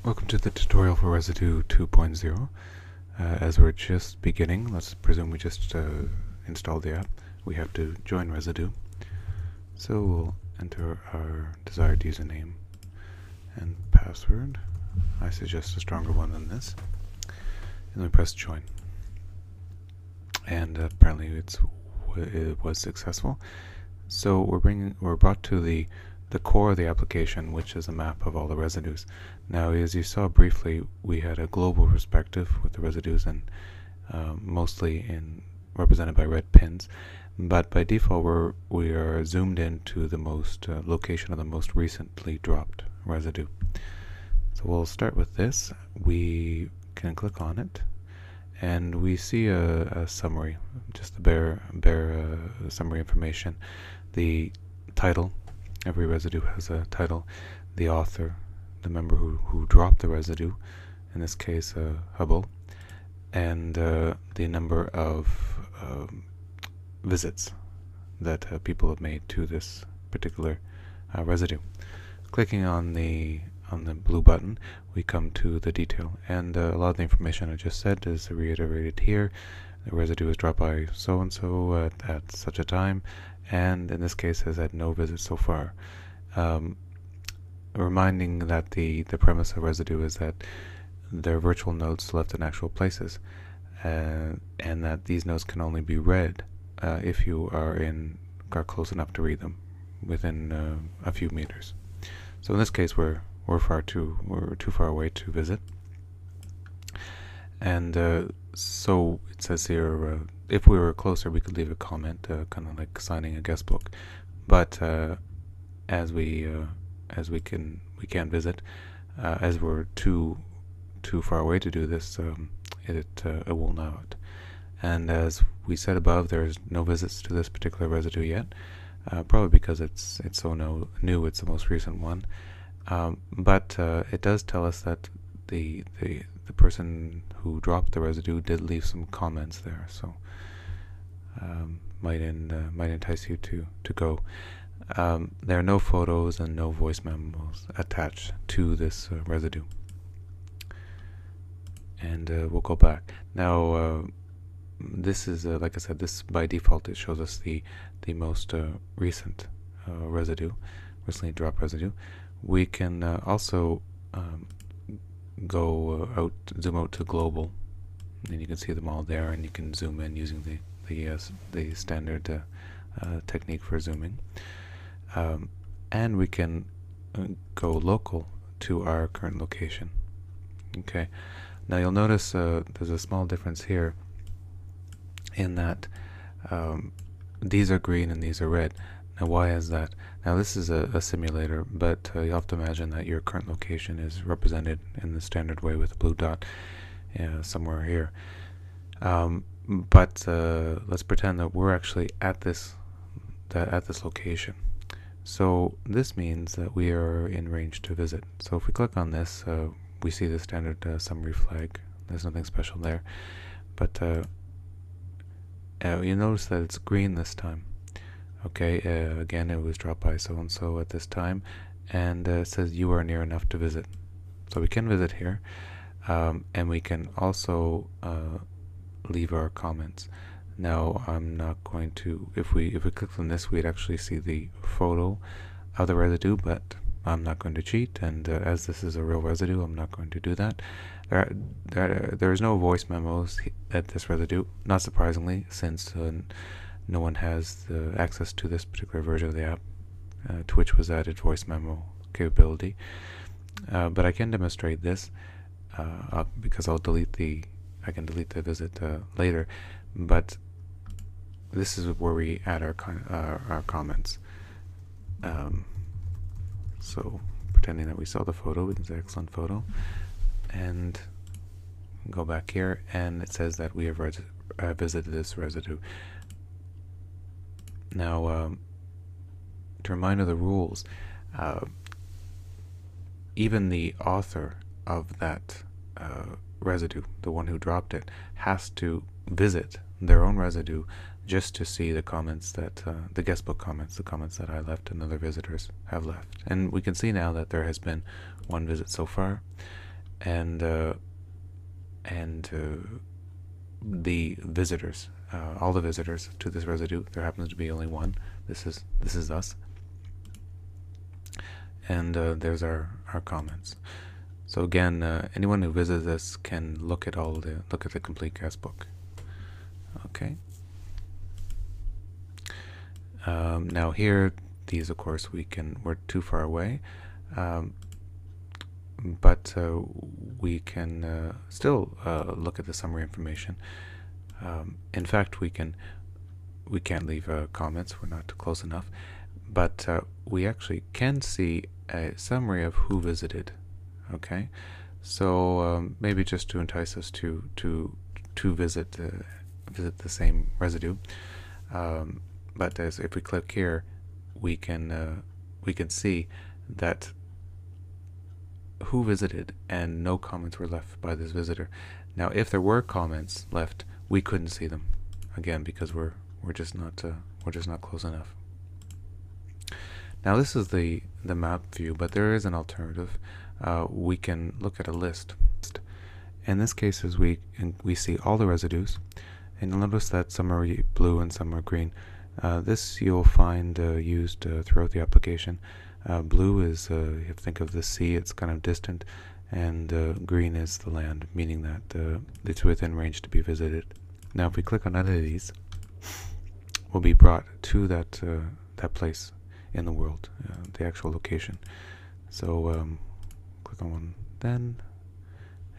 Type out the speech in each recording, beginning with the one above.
Welcome to the tutorial for Residoo 2.0. As we're just beginning, let's presume we just installed the app. We have to join Residoo. So we'll enter our desired username and password. I suggest a stronger one than this. And we press join. And apparently it was successful. So we're brought to the core of the application, which is a map of all the residues. Now, as you saw briefly, we had a global perspective with the residues and mostly represented by red pins, but by default we are zoomed into the most location of the most recently dropped residue. So we'll start with this. We can click on it, and we see a summary, just the bare summary information. The title. Every residue has a title, the author, the member who dropped the residue, in this case Hubble, and the number of visits that people have made to this particular residue. Clicking on the blue button, we come to the detail, and a lot of the information I just said is reiterated here. The residue was dropped by so-and-so at such a time, and in this case has had no visits so far. Reminding that the premise of residue is that they're virtual nodes left in actual places, and that these nodes can only be read if you are close enough to read them within a few meters. So in this case we're too far away to visit, and so it says here if we were closer we could leave a comment, kind of like signing a guest book, but as we can't visit, as we're too far away to do this, it won't allow it. And as we said above, there's no visits to this particular residue yet, probably because it's so new. It's the most recent one, but it does tell us that the person who dropped the residue did leave some comments there, so might entice you to go. There are no photos and no voice memos attached to this residue. And we'll go back. Now, this is, like I said, this by default it shows us the most recent residue, recently dropped residue. We can also zoom out to global, and you can see them all there, and you can zoom in using the standard technique for zooming. And we can go local to our current location. Okay, now you'll notice there's a small difference here in that these are green and these are red. Now why is that? Now this is a simulator, but you have to imagine that your current location is represented in the standard way with a blue dot somewhere here. But let's pretend that we're actually at this location. So this means that we are in range to visit. So if we click on this, we see the standard summary flag. There's nothing special there, but you notice that it's green this time. Okay, again, it was dropped by so-and-so at this time, and it says you are near enough to visit. So we can visit here, and we can also leave our comments. Now I'm not going to, if we click on this, we'd actually see the photo of the residue, but I'm not going to cheat, and as this is a real residue, I'm not going to do that. There's no voice memos at this residue, not surprisingly, since no one has access to this particular version of the app, to which was added voice memo capability. But I can demonstrate this because I can delete the visit later, but this is where we add our comments. So pretending that we saw the photo, it's an excellent photo, and go back here, and it says that we have visited this residue. Now, to remind of the rules, even the author of that residue, the one who dropped it, has to visit their own residue just to see the comments that the guestbook comments, the comments that I left and other visitors have left. And we can see now that there has been one visit so far, and the visitors, all the visitors to this residue. There happens to be only one. This is us, and there's our comments. So again, anyone who visits this can look at the complete guest book. Okay. Now here, these of course we're too far away, but we can still look at the summary information. In fact, we can't leave comments. We're not close enough, but we actually can see a summary of who visited. Okay, so maybe just to entice us to visit the same residue. But if we click here, we can see that who visited and no comments were left by this visitor. Now, if there were comments left, we couldn't see them again because we're just not close enough. Now, this is the map view, but there is an alternative. We can look at a list. In this case, we see all the residues, and you'll notice that some are blue and some are green. This you'll find used throughout the application. Blue is, you have to think of the sea, it's kind of distant, and green is the land, meaning that it's within range to be visited. Now, if we click on any of these, we'll be brought to that place in the world, the actual location. So click on one then,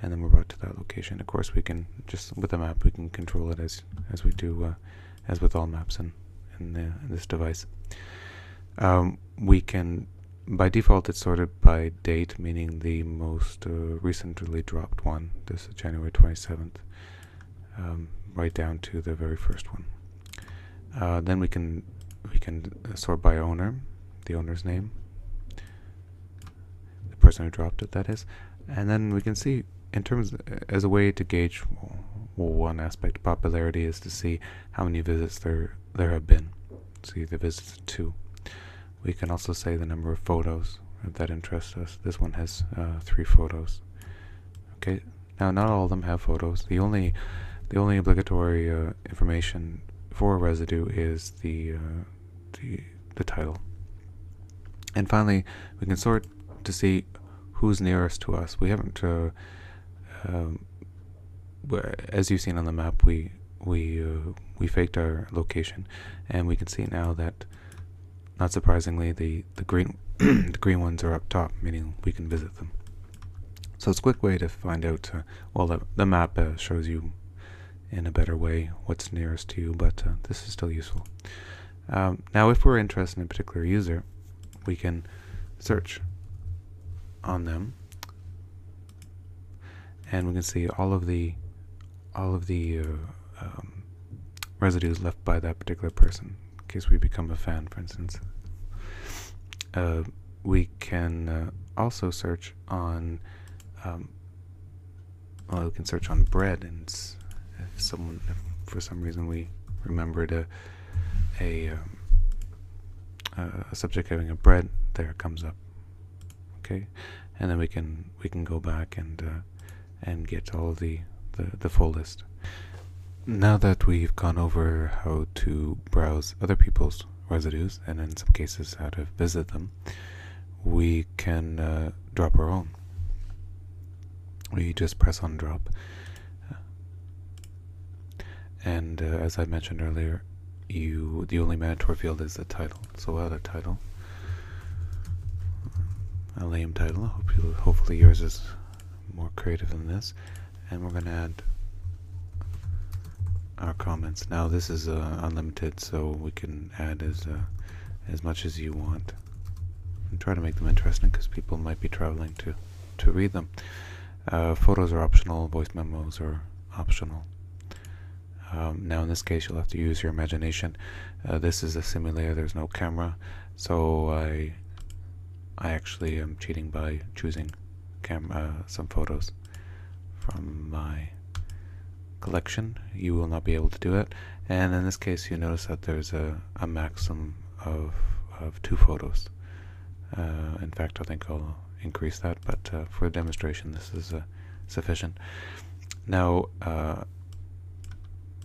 and then we're brought to that location. Of course, we can just, with the map, we can control it as we do, as with all maps in this device. We can, by default, it's sorted by date, meaning the most recently dropped one. This is January 27th, right down to the very first one. Then we can sort by owner, the owner's name, the person who dropped it, that is, and then we can see, in terms as a way to gauge one aspect of popularity is to see how many visits there have been. See the visits 2. We can also say the number of photos if that interests us. This one has 3 photos. Okay. Now, not all of them have photos. The only obligatory information for a residue is the title. And finally, we can sort to see who's nearest to us. We haven't, as you've seen on the map, we faked our location, and we can see now that, not surprisingly, the green the green ones are up top, meaning we can visit them. So it's a quick way to find out. Well, the map shows you in a better way what's nearest to you, but this is still useful. Now, if we're interested in a particular user, we can search on them, and we can see all of the residues left by that particular person, in case we become a fan, for instance. We can also search on we can search on bread, and if for some reason we remembered a subject having a bread, there it comes up. Okay, and then we can go back and get all of the full list. Now that we've gone over how to browse other people's residues, and in some cases how to visit them, we can drop our own. We just press on drop, and as I mentioned earlier, the only mandatory field is the title. So we'll add a title, a lame title. Hopefully yours is more creative than this, and we're going to add our comments. Now this is unlimited, so we can add as much as you want, and try to make them interesting because people might be traveling to read them. Photos are optional. Voice memos are optional. Now in this case, you'll have to use your imagination. This is a simulator. There's no camera, so I actually am cheating by choosing some photos from my collection. You will not be able to do it, and in this case you notice that there's a maximum of 2 photos. In fact, I think I'll increase that, but for the demonstration this is sufficient. Now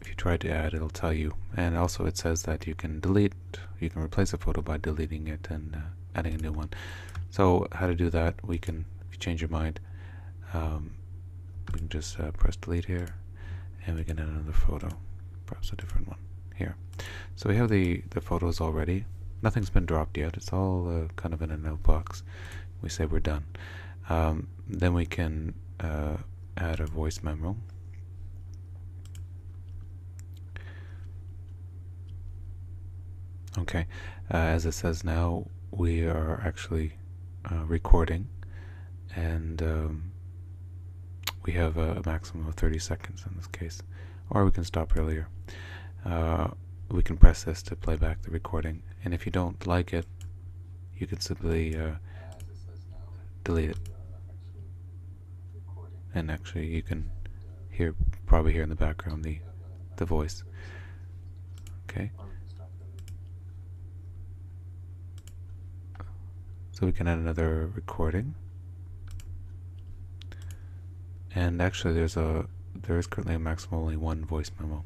if you try to add, it'll tell you, and also it says that you can replace a photo by deleting it and adding a new one. So how to do that? If you change your mind, we can just press delete here, and we can add another photo, perhaps a different one here. So we have the photos already. Nothing's been dropped yet. It's all kind of in a note box. We say we're done. Then we can add a voice memo. Okay, as it says now, we are actually recording, and we have a maximum of 30 seconds in this case, or we can stop earlier. We can press this to play back the recording, and if you don't like it, you can simply delete it. And actually you can probably hear in the background the voice. Okay. So we can add another recording. And actually there is currently a maximum only one voice memo.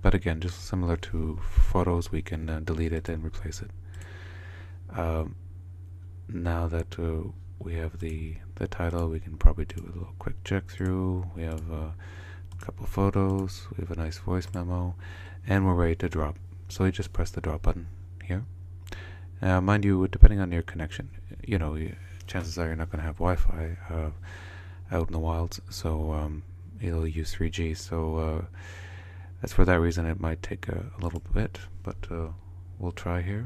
But again, just similar to photos, we can delete it and replace it. Now that we have the title, we can probably do a little quick check through. We have a couple photos, we have a nice voice memo, and we're ready to drop. So we just press the drop button here. Mind you, depending on your connection, chances are you're not going to have Wi-Fi out in the wilds, so it'll use 3G. So that's for that reason it might take a little bit, but we'll try here.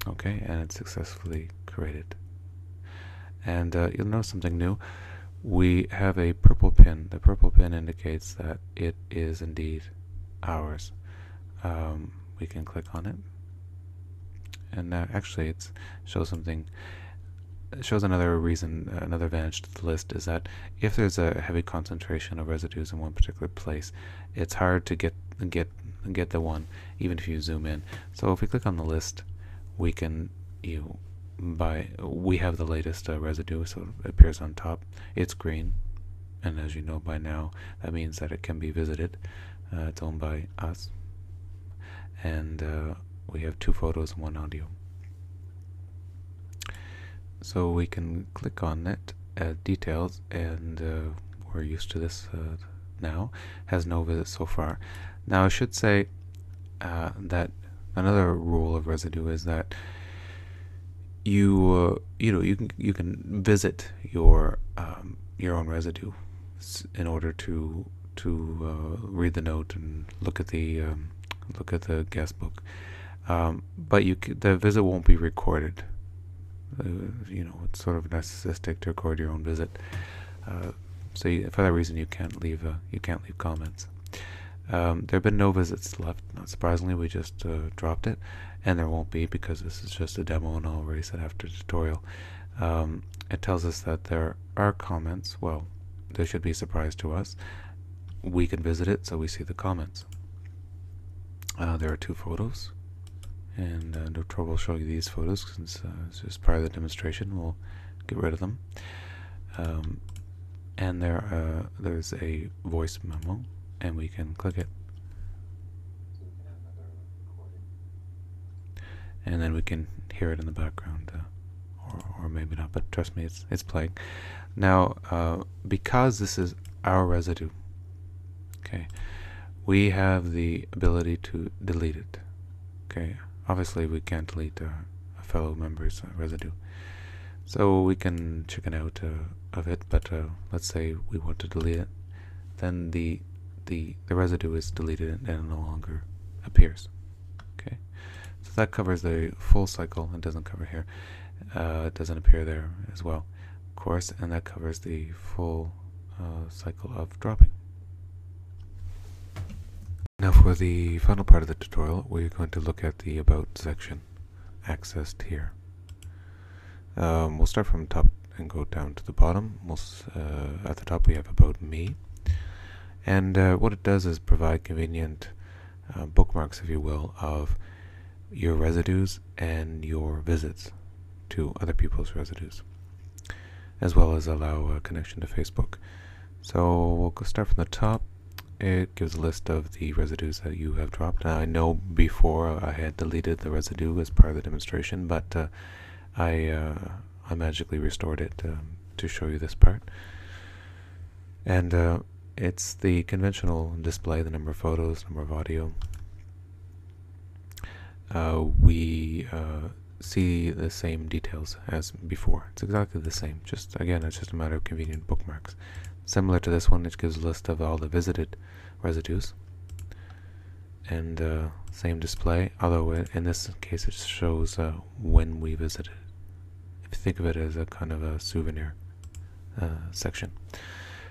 Okay, and it's successfully created. And you'll notice something new. We have a purple pin. The purple pin indicates that it is indeed ours. We can click on it, and actually it shows another reason, another advantage to the list is that if there's a heavy concentration of residues in one particular place, it's hard to get the one, even if you zoom in. So if we click on the list, we can we have the latest residue, so it appears on top. It's green, and as you know by now, that means that it can be visited. It's owned by us, and we have 2 photos and 1 audio. So we can click on it, details, and we're used to this now. Has no visits so far. Now I should say that another rule of Residoo is that you can visit your own residue in order to read the note and look at the guest book, but the visit won't be recorded. It's sort of narcissistic to record your own visit. So for that reason, you can't leave comments. There have been no visits left. Not surprisingly, we just dropped it, and there won't be because this is just a demo, and I'll already said after the tutorial. It tells us that there are comments. Well, they should be a surprise to us. We can visit it, so we see the comments. There are 2 photos, and no trouble showing you these photos since it's just part of the demonstration. We'll get rid of them. And there's a voice memo, and we can click it. And then we can hear it in the background, or maybe not, but trust me, it's playing. Now, because this is our residue, okay, we have the ability to delete it. Okay, obviously we can't delete a fellow member's residue, so we can chicken out of it. But let's say we want to delete it, then the residue is deleted and it no longer appears. Okay, so that covers the full cycle. It doesn't cover here. It doesn't appear there as well, of course, and that covers the full cycle of dropping. Now for the final part of the tutorial, we're going to look at the About section, accessed here. We'll start from top and go down to the bottom. At the top we have About Me, and what it does is provide convenient bookmarks, if you will, of your residues and your visits to other people's residues, as well as allow a connection to Facebook. So we'll go start from the top. It gives a list of the residues that you have dropped. Now, I know before I had deleted the residue as part of the demonstration, but I magically restored it to show you this part. And it's the conventional display, the number of photos, number of audio. We see the same details as before. It's exactly the same. Just again, it's just a matter of convenient bookmarks. Similar to this one, it gives a list of all the visited residues, and same display, although in this case it shows when we visited. If you think of it as a kind of a souvenir section.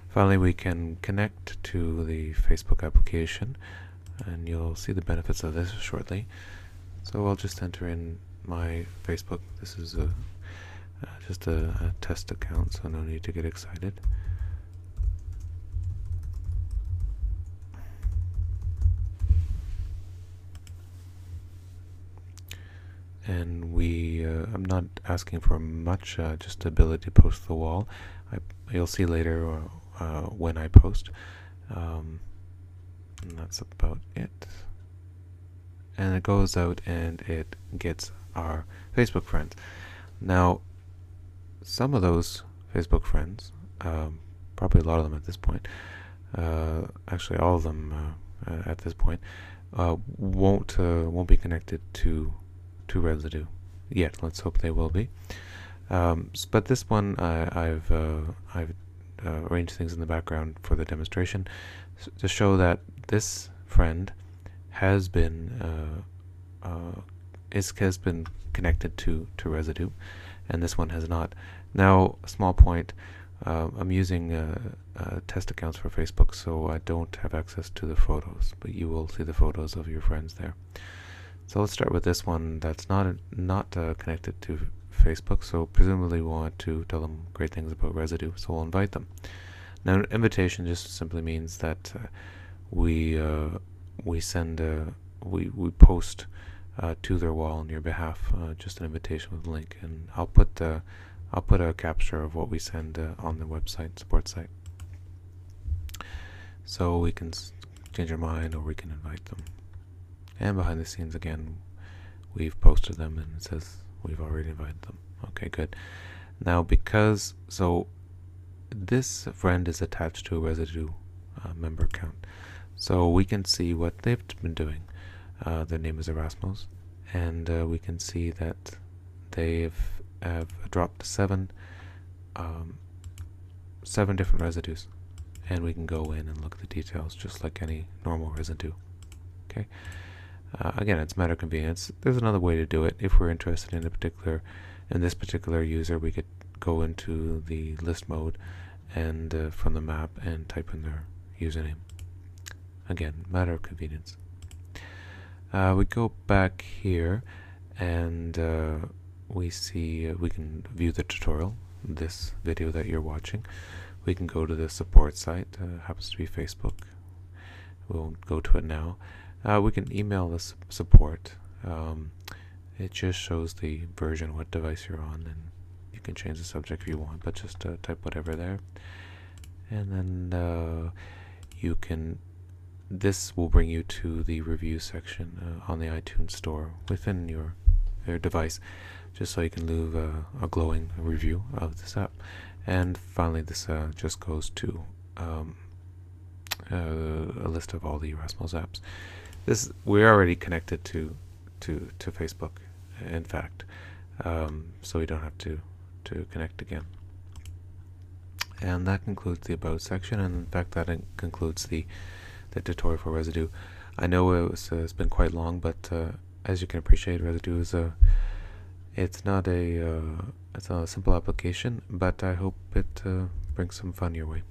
Finally, we can connect to the Facebook application, and you'll see the benefits of this shortly. So I'll just enter in my Facebook. This is just a test account, so no need to get excited. And I'm not asking for much, just the ability to post to the wall. You'll see later when I post. And that's about it. And it goes out and it gets our Facebook friends. Now, some of those Facebook friends, probably a lot of them at this point, actually all of them at this point, won't be connected to Residoo yet. Let's hope they will be. But this one, I've arranged things in the background for the demonstration to show that this friend has been has been connected to Residoo, and this one has not. Now, a small point. I'm using test accounts for Facebook, so I don't have access to the photos, but you will see the photos of your friends there. So let's start with this one that's not connected to Facebook, so presumably we want to tell them great things about Residoo, so we'll invite them. Now, an invitation just simply means that we post to their wall on your behalf, just an invitation with a link, and I'll put a capture of what we send on the website support site, so we can change our mind or we can invite them. And behind the scenes, again, we've posted them and it says we've already invited them. Okay, good. Now, so this friend is attached to a Residoo member account, so we can see what they've been doing. Their name is Erasmus, and we can see that they have dropped seven different residues, and we can go in and look at the details just like any normal residue. Okay. Again, it's a matter of convenience. There's another way to do it. If we're interested in this particular user, we could go into the list mode and from the map and type in their username. Again, matter of convenience. We go back here and we see we can view the tutorial, this video that you're watching. We can go to the support site, happens to be Facebook. We won't go to it now. We can email the support. It just shows the version, what device you're on, and you can change the subject if you want, but just type whatever there. And then this will bring you to the review section on the iTunes store within your device, just so you can leave a glowing review of this app. And finally, this just goes to a list of all the Erasmus apps. We're already connected to Facebook, in fact, so we don't have to connect again. And that concludes the About section, and in fact that concludes the tutorial for Residoo. I know it's been quite long, but as you can appreciate, Residoo is it's not a simple application, but I hope it brings some fun your way.